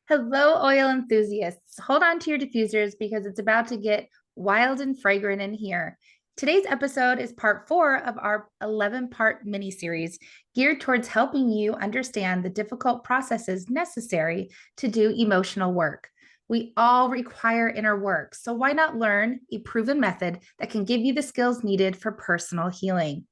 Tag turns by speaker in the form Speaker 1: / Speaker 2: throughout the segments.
Speaker 1: Hello, oil enthusiasts. Hold on to your diffusers because it's about to get wild and fragrant in here. Today's episode is part 4 of our 11-part mini series geared towards helping you understand the difficult processes necessary to do emotional work. We all require inner work, so why not learn a proven method that can give you the skills needed for personal healing?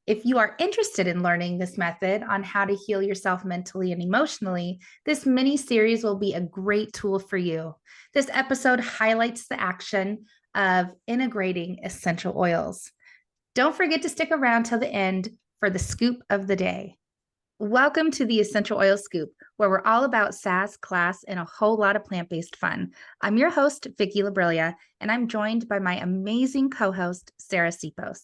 Speaker 1: If you are interested in learning this method on how to heal yourself mentally and emotionally, this mini series will be a great tool for you. This episode highlights the action of integrating essential oils. Don't forget to stick around till the end for the scoop of the day. Welcome to the Essential Oil Scoop, where we're all about sass, class, and a whole lot of plant-based fun. I'm your host, Vicky Labrilia, and I'm joined by my amazing co-host, Sarah Sipos.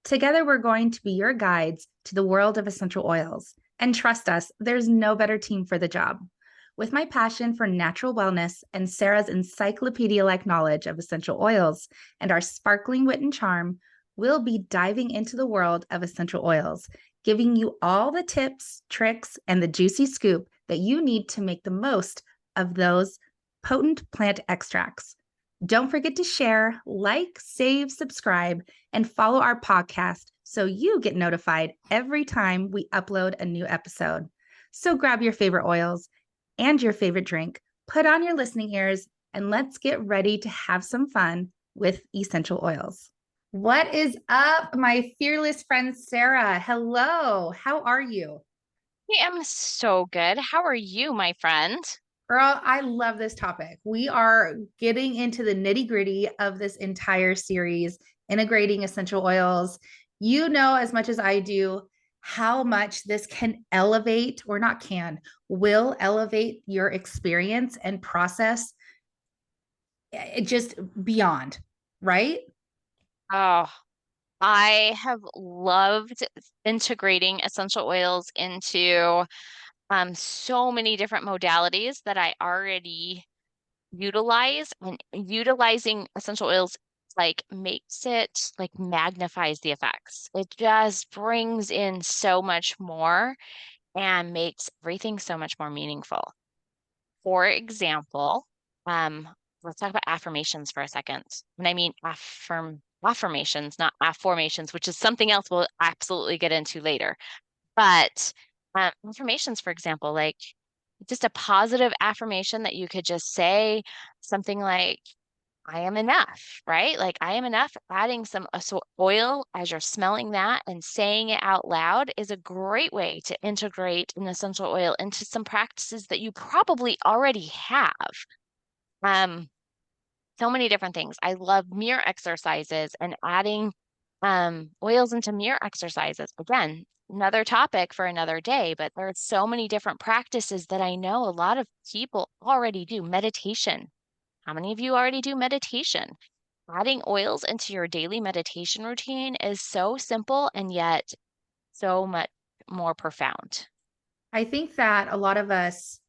Speaker 1: Together, we're going to be your guides to the world of essential oils. And trust us, there's no better team for the job. With my passion for natural wellness and Sarah's encyclopedia-like knowledge of essential oils and our sparkling wit and charm, we'll be diving into the world of essential oils, giving you all the tips, tricks, and the juicy scoop that you need to make the most of those potent plant extracts. Don't forget to share, like, save, subscribe, and follow our podcast so you get notified every time we upload a new episode. So grab your favorite oils and your favorite drink, put on your listening ears, and let's get ready to have some fun with essential oils. What is up, my fearless friend Sarah? Hello, how are you?
Speaker 2: I am so good. How are you, my friend?
Speaker 1: Girl, I love this topic. We are getting into the nitty gritty of this entire series, integrating essential oils. You know, as much as I do, how much this can elevate, or not can, will elevate your experience and process it just beyond, right?
Speaker 2: Oh, I have loved integrating essential oils into so many different modalities that I already utilize, and utilizing essential oils like makes it like magnifies the effects. It just brings in so much more and makes everything so much more meaningful. For example, let's talk about affirmations for a second. And I mean affirmations, not affirmations, which is something else we'll absolutely get into later. But affirmations, for example, like just a positive affirmation that you could just say something like, I am enough, right? Like, I am enough. Adding some oil as you're smelling that and saying it out loud is a great way to integrate an essential oil into some practices that you probably already have. Um, so many different things. I love mirror exercises and adding oils into mirror exercises. Again, another topic for another day, but there are so many different practices that I know a lot of people already do. Meditation. How many of you already do meditation? Adding oils into your daily meditation routine is so simple and yet so much more profound.
Speaker 1: I think that a lot of us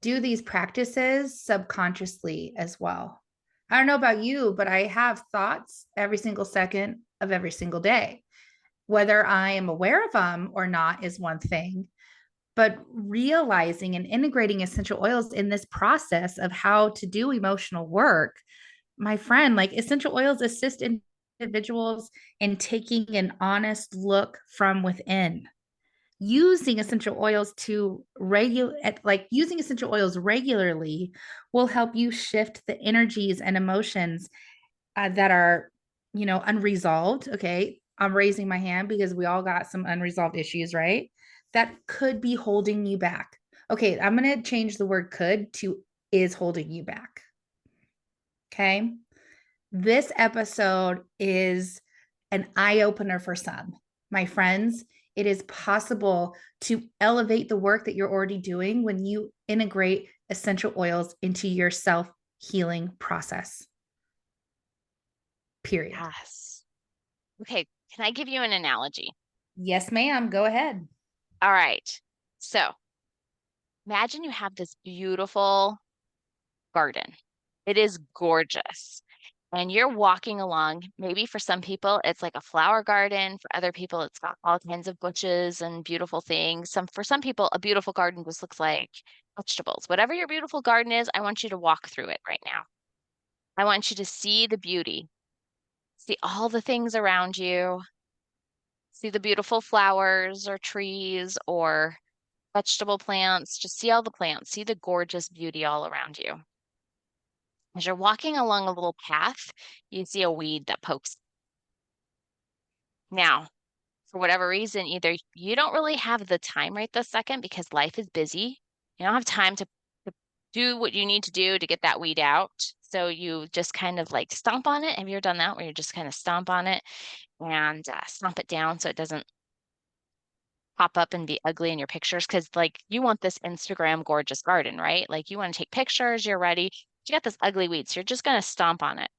Speaker 1: do these practices subconsciously as well. I don't know about you, but I have thoughts every single second of every single day. Whether I am aware of them or not is one thing, but realizing and integrating essential oils in this process of how to do emotional work, my friend, like essential oils assist individuals in taking an honest look from within. Using essential oils to regulate, like using essential oils regularly will help you shift the energies and emotions that are, unresolved. Okay, I'm raising my hand because we all got some unresolved issues, right? That could be holding you back. Okay, I'm going to change the word could to is holding you back. Okay, this episode is an eye opener for some. My friends, it is possible to elevate the work that you're already doing when you integrate essential oils into your self healing process. Period.
Speaker 2: Yes. Okay, can I give you an analogy?
Speaker 1: Yes, ma'am. Go ahead.
Speaker 2: All right. So imagine you have this beautiful garden. It is gorgeous. And you're walking along. Maybe for some people, it's like a flower garden. For other people, it's got all kinds of bushes and beautiful things. For some people, a beautiful garden just looks like vegetables, whatever your beautiful garden is, I want you to walk through it right now. I want you to see the beauty, see all the things around you, see the beautiful flowers or trees or vegetable plants. Just see all the plants, see the gorgeous beauty all around you. As you're walking along a little path, you see a weed that pokes. Now, for whatever reason, either you don't really have the time right this second because life is busy. You don't have time to do what you need to do to get that weed out. So you just kind of like stomp on it. Have you ever done that where you just kind of stomp on it and stomp it down so it doesn't pop up and be ugly in your pictures? Because like you want this Instagram gorgeous garden, right? Like you want to take pictures, you're ready. You got this ugly weed, so you're just going to stomp on it,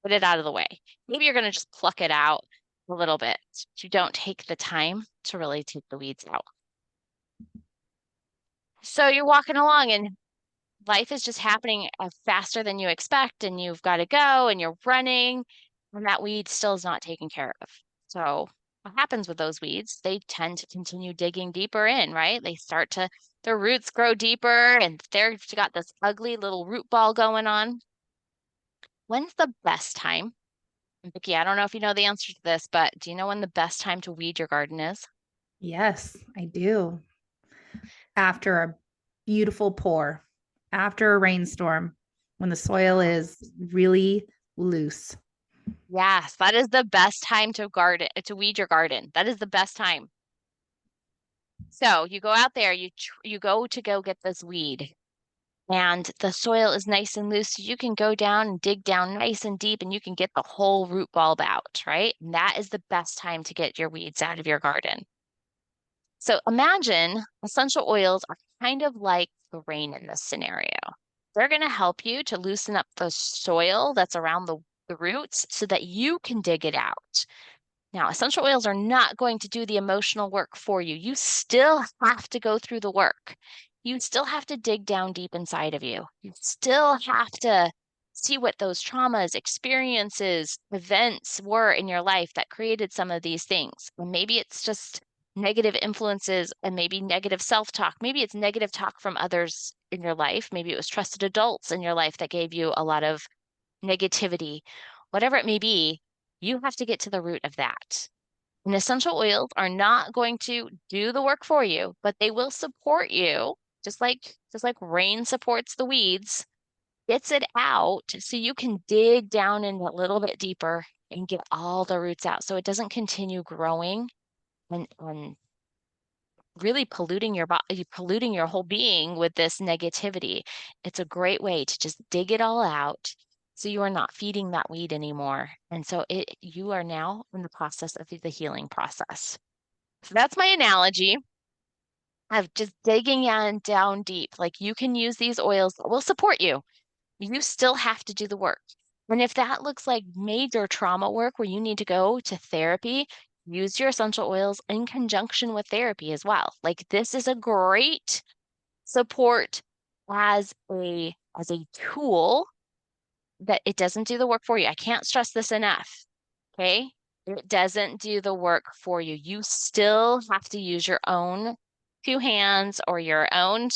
Speaker 2: put it out of the way. Maybe you're going to just pluck it out a little bit. So you don't take the time to really take the weeds out. So you're walking along and life is just happening faster than you expect, and you've got to go and you're running, and that weed still is not taken care of. So what happens with those weeds? They tend to continue digging deeper in, right? Their roots grow deeper and they've got this ugly little root ball going on. When's the best time? And Vicky, I don't know if you know the answer to this, but do you know when the best time to weed your garden is?
Speaker 1: Yes, I do. After a beautiful pour, after a rainstorm, when the soil
Speaker 2: Yeah.
Speaker 1: is really loose.
Speaker 2: Yes, that is the best time to weed your garden. That is the best time. So you go out there, you go get this weed, and the soil is nice and loose, so you can go down and dig down nice and deep, and you can get the whole root bulb out, right? And that is the best time to get your weeds out of your garden. So imagine essential oils are kind of like the rain in this scenario. They're going to help you to loosen up the soil that's around the roots so that you can dig it out. Now, essential oils are not going to do the emotional work for you. You still have to go through the work. You still have to dig down deep inside of you. You still have to see what those traumas, experiences, events were in your life that created some of these things. And maybe it's just negative influences and maybe negative self talk. Maybe it's negative talk from others in your life. Maybe it was trusted adults in your life that gave you a lot of negativity, whatever it may be, you have to get to the root of that. And essential oils are not going to do the work for you, but they will support you, just like rain supports the weeds, gets it out so you can dig down in a little bit deeper and get all the roots out so it doesn't continue growing and really polluting your body, polluting your whole being with this negativity. It's a great way to just dig it all out so you are not feeding that weed anymore. And so you are now in the process of the healing process. So that's my analogy of just digging in down deep. Like you can use these oils that will support you. You still have to do the work. And if that looks like major trauma work where you need to go to therapy, use your essential oils in conjunction with therapy as well. Like this is a great support as a tool, that it doesn't do the work for you. I can't stress this enough. Okay? It doesn't do the work for you. You still have to use your own two hands or your own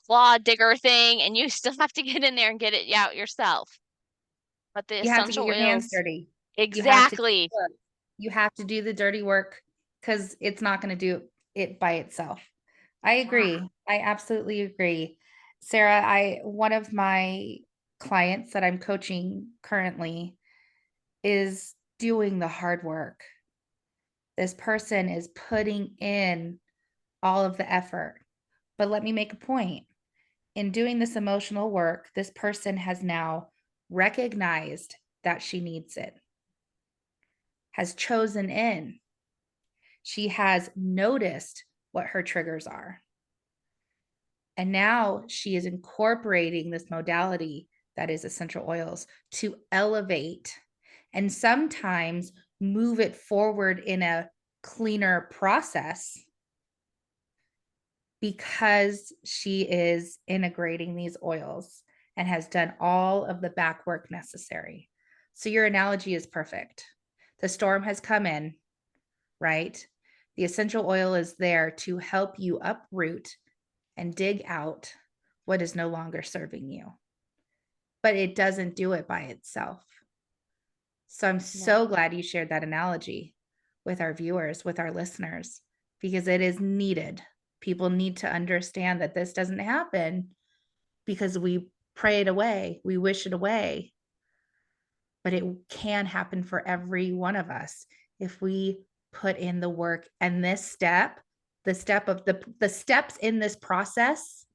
Speaker 2: claw digger thing, and you still have to get in there and get it out yourself. But the
Speaker 1: You have to get
Speaker 2: essential
Speaker 1: your hands
Speaker 2: oils,
Speaker 1: dirty. You have to
Speaker 2: exactly.
Speaker 1: work. You have to do the dirty work because it's not going to do it by itself. I
Speaker 2: Yeah.
Speaker 1: agree. I absolutely agree. Sarah, I one of my clients that I'm coaching currently is doing the hard work. This person is putting in all of the effort. But let me make a point. In doing this emotional work, this person has now recognized that she needs it, has chosen in. She has noticed what her triggers are. And now she is incorporating this modality that is essential oils to elevate and sometimes move it forward in a cleaner process because she is integrating these oils and has done all of the back work necessary. So your analogy is perfect. The storm has come in, right? The essential oil is there to help you uproot and dig out what is no longer serving you. But it doesn't do it by itself. So I'm so
Speaker 2: No.
Speaker 1: glad you shared that analogy with our viewers, with our listeners, because it is needed. People need to understand that this doesn't happen because we pray it away, we wish it away, but it can happen for every one of us if we put in the work. And this step, the steps in this process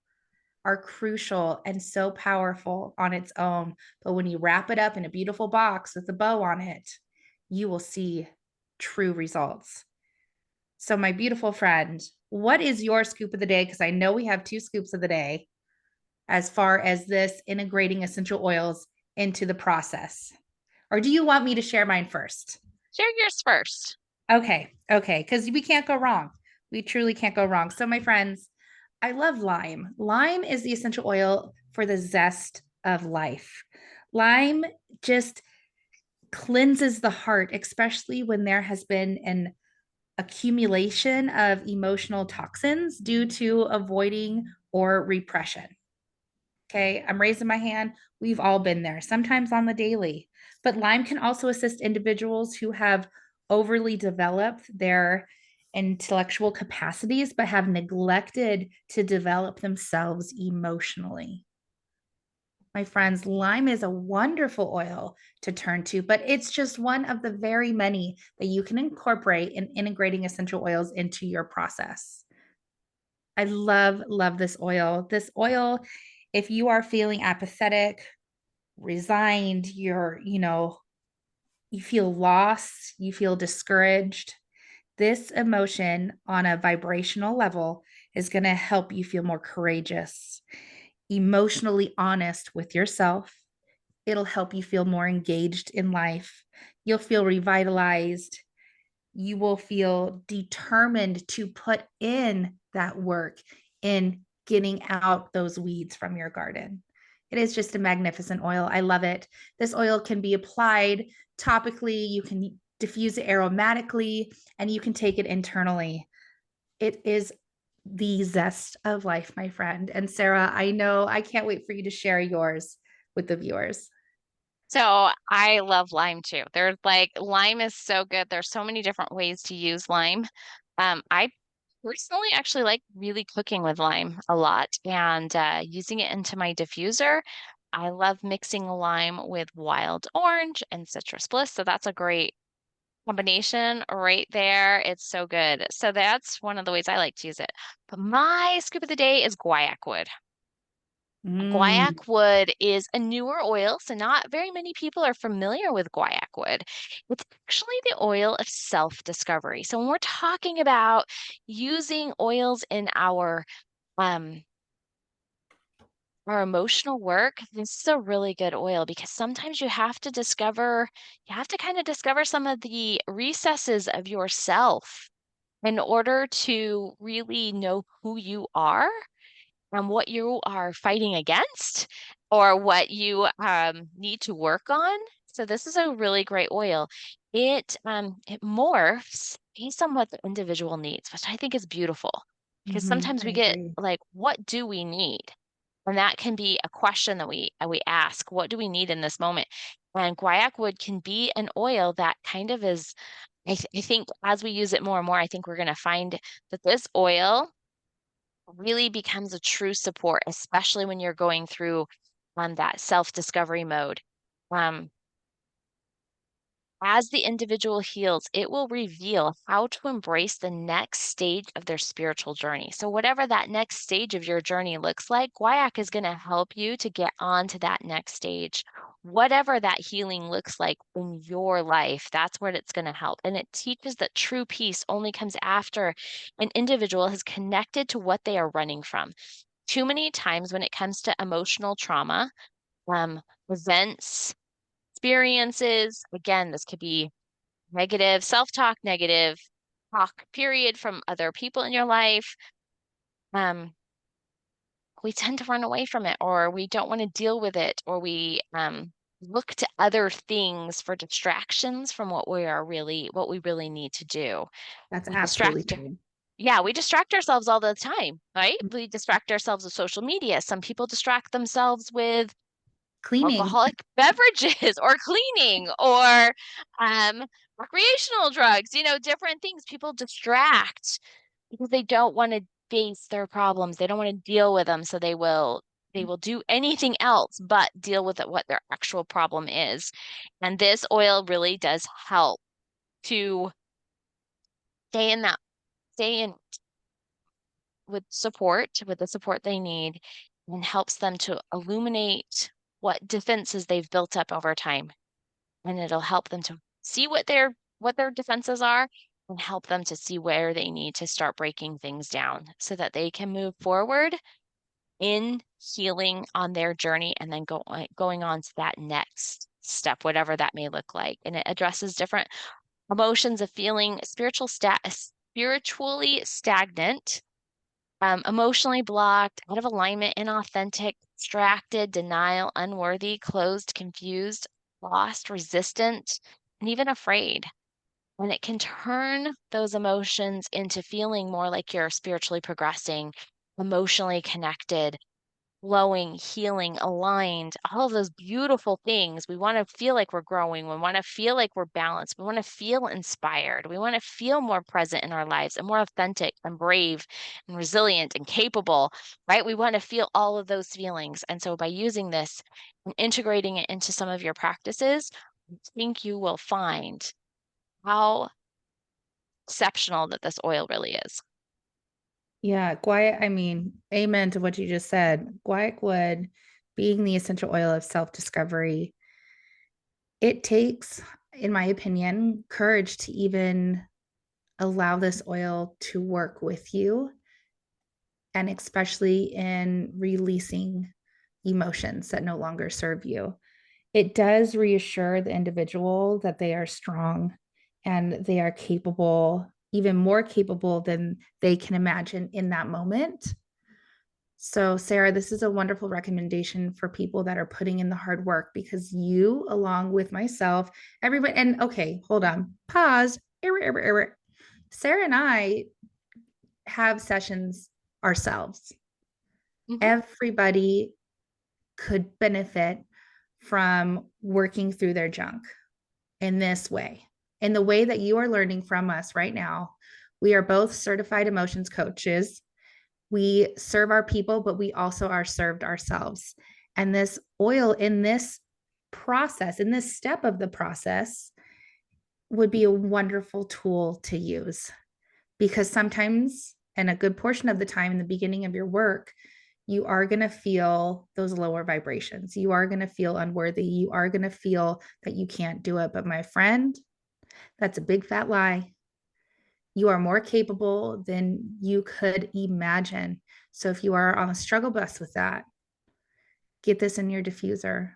Speaker 1: are crucial and so powerful on its own. But when you wrap it up in a beautiful box with a bow on it, you will see true results. So, my beautiful friend, what is your scoop of the day? Because I know we have two scoops of the day as far as this integrating essential oils into the process. Or do you want me to share mine first?
Speaker 2: Share yours first.
Speaker 1: Okay, because we can't go wrong. We truly can't go wrong. So, my friends, I love lime. Lime is the essential oil for the zest of life. Lime just cleanses the heart, especially when there has been an accumulation of emotional toxins due to avoiding or repression. Okay, I'm raising my hand. We've all been there, sometimes on the daily. But Lyme can also assist individuals who have overly developed their intellectual capacities, but have neglected to develop themselves emotionally. My friends, lime is a wonderful oil to turn to, but it's just one of the very many that you can incorporate in integrating essential oils into your process. I love this oil. This oil, if you are feeling apathetic, resigned, you feel lost, you feel discouraged, this emotion on a vibrational level is going to help you feel more courageous, emotionally honest with yourself. It'll help you feel more engaged in life. You'll feel revitalized. You will feel determined to put in that work in getting out those weeds from your garden. It is just a magnificent oil. I love it. This oil can be applied topically, you can diffuse it aromatically, and you can take it internally. It is the zest of life, my friend. And Sarah, I know I can't wait for you to share yours with the viewers.
Speaker 2: So I love lime too. There's like lime is so good. There's so many different ways to use lime. I personally actually like really cooking with lime a lot and using it into my diffuser. I love mixing lime with wild orange and citrus bliss. So that's a great combination right there. It's so good. So that's one of the ways I like to use it. But my scoop of the day is guaiac wood.
Speaker 1: Mm,
Speaker 2: Guaiac wood is a newer oil, so not very many people are familiar with guaiac wood. It's actually the oil of self-discovery. So when we're talking about using oils in um our emotional work, this is a really good oil because sometimes you have to kind of discover some of the recesses of yourself in order to really know who you are and what you are fighting against or what you need to work on. So this is a really great oil. It morphs based on what the individual needs, which I think is beautiful. Because sometimes
Speaker 1: I
Speaker 2: we get
Speaker 1: agree.
Speaker 2: like, what do we need? And that can be a question that we ask, what do we need in this moment? And guaiac wood can be an oil that kind of is, I think as we use it more and more, I think we're going to find that this oil really becomes a true support, especially when you're going through that self-discovery mode. Um, as the individual heals, it will reveal how to embrace the next stage of their spiritual journey. So, whatever that next stage of your journey looks like, Guaiac is going to help you to get on to that next stage. Whatever that healing looks like in your life, that's where it's going to help. And it teaches that true peace only comes after an individual has connected to what they are running from. Too many times when it comes to emotional trauma, um, events, experiences. Again, this could be negative self-talk, negative talk, period, from other people in your life. Um, we tend to run away from it, or we don't want to deal with it, or we look to other things for distractions from what we really need to do.
Speaker 1: That's
Speaker 2: We
Speaker 1: absolutely
Speaker 2: distract
Speaker 1: true.
Speaker 2: yeah, we distract ourselves all the time, right? We distract ourselves with social media. Some people distract themselves with
Speaker 1: Cleaning.
Speaker 2: alcoholic beverages or cleaning or um, recreational drugs, different things. People distract because they don't want to face their problems. They don't want to deal with them. So they will do anything else but deal with what their actual problem is. And this oil really does help to stay in that, stay in with the support they need, and helps them to illuminate what defenses they've built up over time. And it'll help them to see what their defenses are and help them to see where they need to start breaking things down so that they can move forward in healing on their journey and then going on to that next step, whatever that may look like. And it addresses different emotions of feeling spiritually stagnant, emotionally blocked, out of alignment, inauthentic, distracted, denial, unworthy, closed, confused, lost, resistant, and even afraid. And it can turn those emotions into feeling more like you're spiritually progressing, emotionally connected, flowing, healing, aligned, all of those beautiful things. We want to feel like we're growing. We want to feel like we're balanced. We want to feel inspired. We want to feel more present in our lives and more authentic and brave and resilient and capable, right? We want to feel all of those feelings. And so by using this and integrating it into some of your practices, I think you will find how exceptional that this oil really is.
Speaker 1: Yeah, guaiac, I mean, amen to what you just said. Guaiac wood being the essential oil of self-discovery, it takes, in my opinion, courage to even allow this oil to work with you, and especially in releasing emotions that no longer serve you. It does reassure the individual that they are strong and they are capable, even more capable than they can imagine in that moment. So, Sarah, this is a wonderful recommendation for people that are putting in the hard work, because you, along with myself, everybody, and okay, hold on, pause. Sarah and I have sessions ourselves.
Speaker 2: Mhm.
Speaker 1: Everybody could benefit from working through their junk in this way, in the way that you are learning from us right now. We are both certified emotions coaches. We serve our people, but we also are served ourselves. And this oil in this process, in this step of the process, would be a wonderful tool to use, because sometimes, and a good portion of the time in the beginning of your work, you are going to feel those lower vibrations. You are going to feel unworthy. You are going to feel that you can't do it. But my friend, that's a big fat lie. You are more capable than you could imagine. So if you are on a struggle bus with that, get this in your diffuser.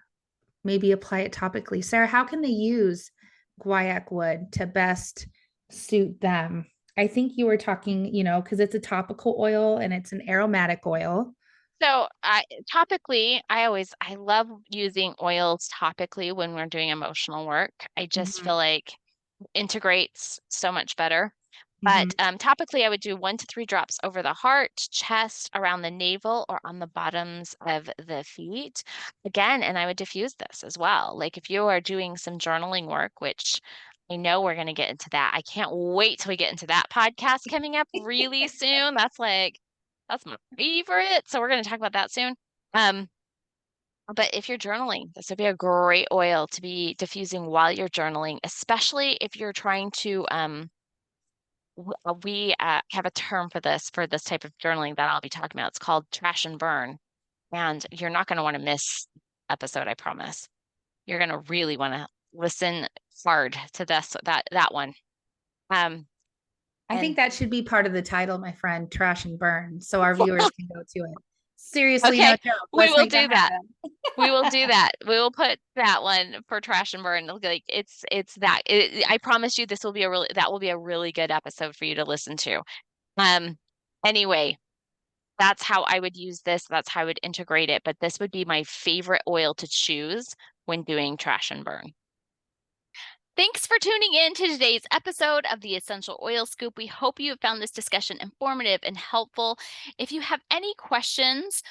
Speaker 1: Maybe apply it topically. Sarah, how can they use guaiac wood to best suit them? I think you were talking, because it's a topical oil and it's an aromatic oil.
Speaker 2: So topically, I love using oils topically when we're doing emotional work. I just
Speaker 1: Mhm,
Speaker 2: feel like it integrates so much better. But
Speaker 1: mhm.
Speaker 2: topically, I would do 1 to 3 drops over the heart, chest, around the navel, or on the bottoms of the feet. Again, and I would diffuse this as well. Like if you are doing some journaling work, which I know we're going to get into that. I can't wait till we get into that podcast coming up really soon. That's my favorite. So we're going to talk about that soon. Um, but if you're journaling, this would be a great oil to be diffusing while you're journaling, especially if you're trying to we have a term for this type of journaling that I'll be talking about. It's called trash and burn. And you're not going to want to miss episode, I promise. You're going to really want to listen hard to that one. Um,
Speaker 1: I think
Speaker 2: and
Speaker 1: that should be part of the title, my friend, trash and burn, so our viewers can go to it. Seriously, no
Speaker 2: okay,
Speaker 1: joke.
Speaker 2: we
Speaker 1: Let's
Speaker 2: will
Speaker 1: make that
Speaker 2: do that.
Speaker 1: happen.
Speaker 2: We will do that. We will put that one for trash and burn. Like it's that. I promise you, that will be a really good episode for you to listen to. Um, anyway, that's how I would use this. That's how I would integrate it. But this would be my favorite oil to choose when doing trash and burn. Thanks for tuning in to today's episode of the Essential Oil Scoop. We hope you have found this discussion informative and helpful. If you have any questions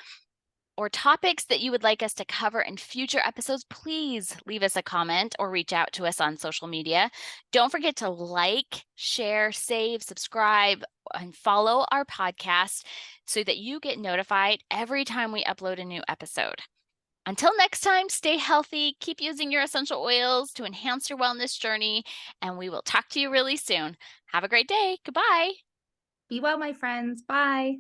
Speaker 2: or topics that you would like us to cover in future episodes, please leave us a comment or reach out to us on social media. Don't forget to like, share, save, subscribe, and follow our podcast so that you get notified every time we upload a new episode. Until next time, stay healthy, keep using your essential oils to enhance your wellness journey, and we will talk to you really soon. Have a great day. Goodbye.
Speaker 1: Be well, my friends. Bye.